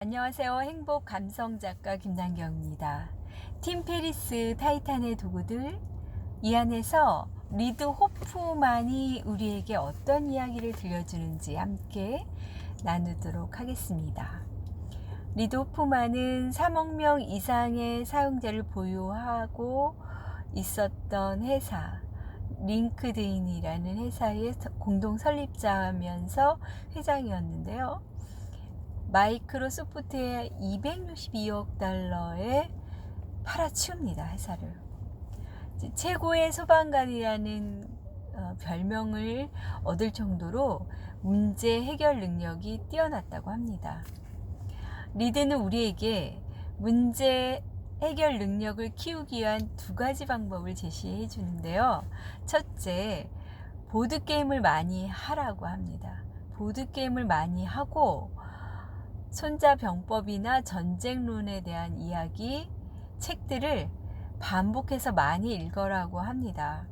안녕하세요. 행복 감성 작가 김남경입니다. 팀 페리스 타이탄의 도구들, 이 안에서 리드 호프만이 우리에게 어떤 이야기를 들려주는지 함께 나누도록 하겠습니다. 리드 호프만은 3억 명 이상의 사용자를 보유하고 있었던 회사 링크드인이라는 회사의 공동 설립자면서 회장이었는데요. 마이크로소프트에 262억 달러에 팔아치웁니다. 회사를. 최고의 소방관이라는 별명을 얻을 정도로 문제 해결 능력이 뛰어났다고 합니다. 리드는 우리에게 문제 해결 능력을 키우기 위한 두 가지 방법을 제시해 주는데요. 첫째, 보드게임을 많이 하라고 합니다. 보드게임을 많이 하고 손자병법이나 전쟁론에 대한 이야기, 책들을 반복해서 많이 읽으라고 합니다.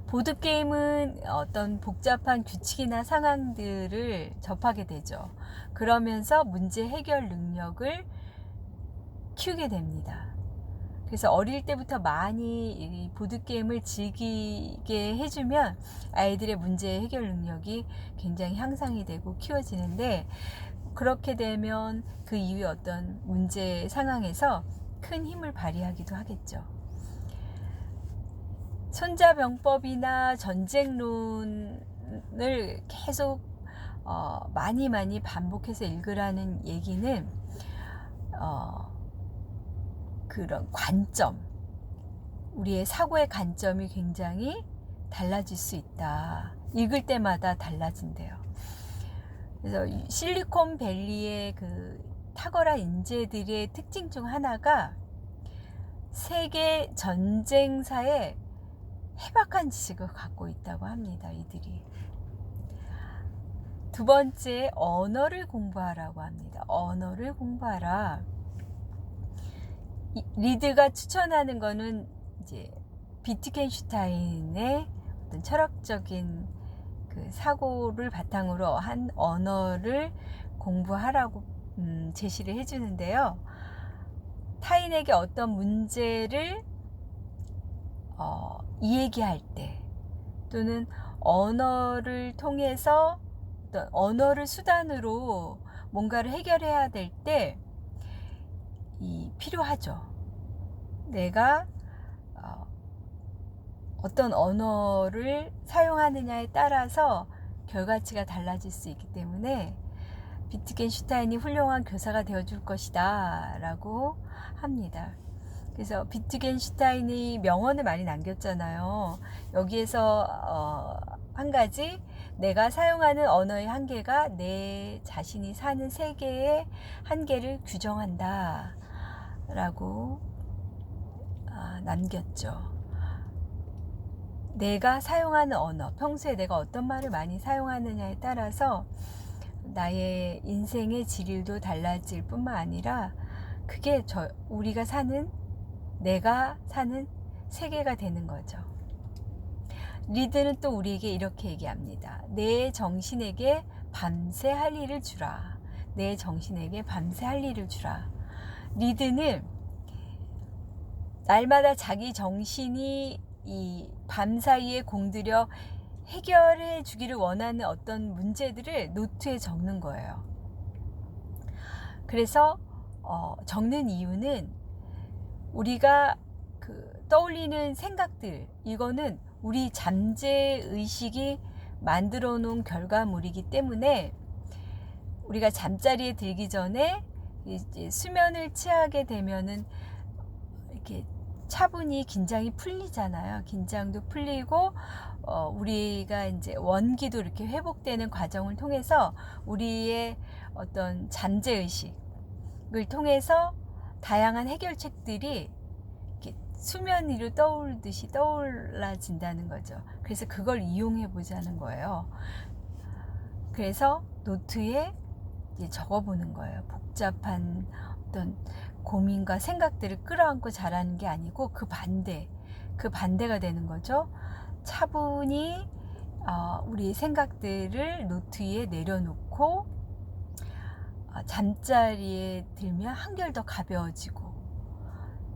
보드게임은 어떤 복잡한 규칙이나 상황들을 접하게 되죠. 그러면서 문제 해결 능력을 키우게 됩니다. 그래서 어릴 때부터 많이 이 보드게임을 즐기게 해주면 아이들의 문제 해결 능력이 굉장히 향상이 되고 키워지는데, 그렇게 되면 그 이후에 어떤 문제 상황에서 큰 힘을 발휘하기도 하겠죠. 손자병법이나 전쟁론을 계속 많이 반복해서 읽으라는 얘기는 그런 관점, 우리의 사고의 관점이 굉장히 달라질 수 있다. 읽을 때마다 달라진대요. 그래서 실리콘밸리의 그 탁월한 인재들의 특징 중 하나가 세계 전쟁사에 해박한 지식을 갖고 있다고 합니다. 이들이. 두 번째, 언어를 공부하라고 합니다. 언어를 공부하라. 리드가 추천하는 거는 이제 비트겐슈타인의 어떤 철학적인 그 사고를 바탕으로 한 언어를 공부하라고 제시를 해주는데요. 타인에게 어떤 문제를 이야기할 때, 또는 언어를 통해서 어떤 언어를 수단으로 뭔가를 해결해야 될 때 필요하죠. 내가 어떤 언어를 사용하느냐에 따라서 결과치가 달라질 수 있기 때문에 비트겐슈타인이 훌륭한 교사가 되어줄 것이다 라고 합니다. 그래서 비트겐슈타인이 명언을 많이 남겼잖아요. 여기에서 한 가지, 내가 사용하는 언어의 한계가 내 자신이 사는 세계의 한계를 규정한다 라고 남겼죠. 내가 사용하는 언어, 평소에 내가 어떤 말을 많이 사용하느냐에 따라서 나의 인생의 질도 달라질 뿐만 아니라 그게 우리가 사는, 내가 사는 세계가 되는 거죠. 리드는 또 우리에게 이렇게 얘기합니다. 내 정신에게 밤새 할 일을 주라. 내 정신에게 밤새 할 일을 주라. 리드는 날마다 자기 정신이 이 밤사이에 공들여 해결해 주기를 원하는 어떤 문제들을 노트에 적는 거예요. 그래서 적는 이유는 우리가 떠올리는 생각들, 이거는 우리 잠재의식이 만들어 놓은 결과물이기 때문에 우리가 잠자리에 들기 전에 이제 수면을 취하게 되면은 이렇게 차분히 긴장이 풀리잖아요. 긴장도 풀리고 우리가 이제 원기도 이렇게 회복되는 과정을 통해서 우리의 어떤 잠재의식을 통해서 다양한 해결책들이 이렇게 수면 위로 떠오르듯이 떠올라진다는 거죠. 그래서 그걸 이용해 보자는 거예요. 그래서 노트에 이제 적어보는 거예요. 복잡한 어떤 고민과 생각들을 끌어안고 자라는 게 아니고 그 반대가 되는 거죠. 차분히 우리의 생각들을 노트 위에 내려놓고 잠자리에 들면 한결 더 가벼워지고,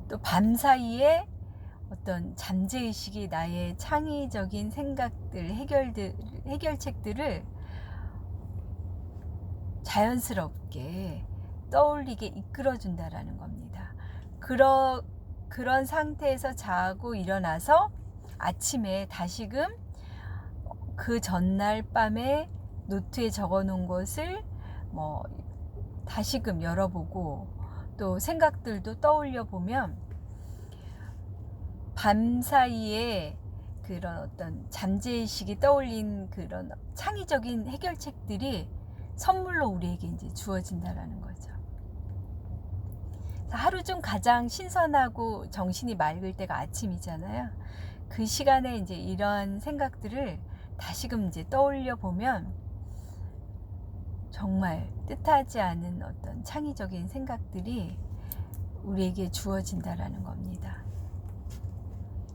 또 밤사이에 어떤 잠재의식이 나의 창의적인 생각들, 해결책들을 자연스럽게 떠올리게 이끌어준다라는 겁니다. 그런 상태에서 자고 일어나서 아침에 다시금 그 전날 밤에 노트에 적어 놓은 것을 다시금 열어보고, 또 생각들도 떠올려 보면 밤 사이에 그런 어떤 잠재의식이 떠올린 그런 창의적인 해결책들이 선물로 우리에게 이제 주어진다라는 거죠. 하루 중 가장 신선하고 정신이 맑을 때가 아침이잖아요. 그 시간에 이제 이런 생각들을 다시금 이제 떠올려 보면 정말 뜻하지 않은 어떤 창의적인 생각들이 우리에게 주어진다라는 겁니다.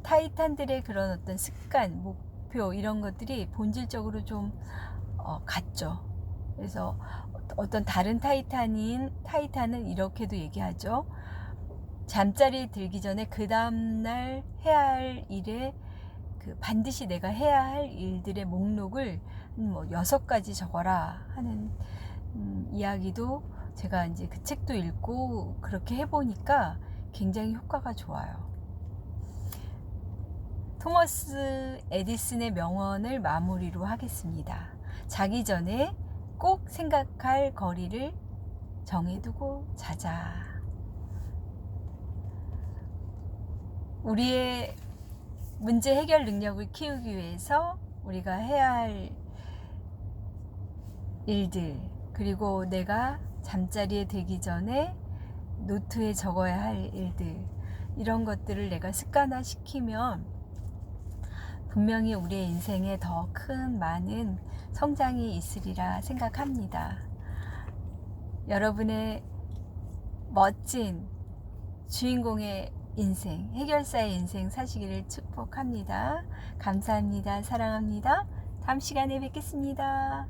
타이탄들의 그런 어떤 습관, 목표 이런 것들이 본질적으로 좀 같죠. 그래서 어떤 다른 타이탄은 이렇게도 얘기하죠. 잠자리에 들기 전에 그 다음날 해야 할 일에 반드시 내가 해야 할 일들의 목록을 6가지 적어라 하는 이야기도 제가 이제 그 책도 읽고 그렇게 해보니까 굉장히 효과가 좋아요. 토머스 에디슨의 명언을 마무리로 하겠습니다. 자기 전에 꼭 생각할 거리를 정해두고 자자. 우리의 문제 해결 능력을 키우기 위해서 우리가 해야 할 일들, 그리고 내가 잠자리에 들기 전에 노트에 적어야 할 일들, 이런 것들을 내가 습관화시키면 분명히 우리의 인생에 더 큰 많은 성장이 있으리라 생각합니다. 여러분의 멋진 주인공의 인생, 해결사의 인생 사시기를 축복합니다. 감사합니다. 사랑합니다. 다음 시간에 뵙겠습니다.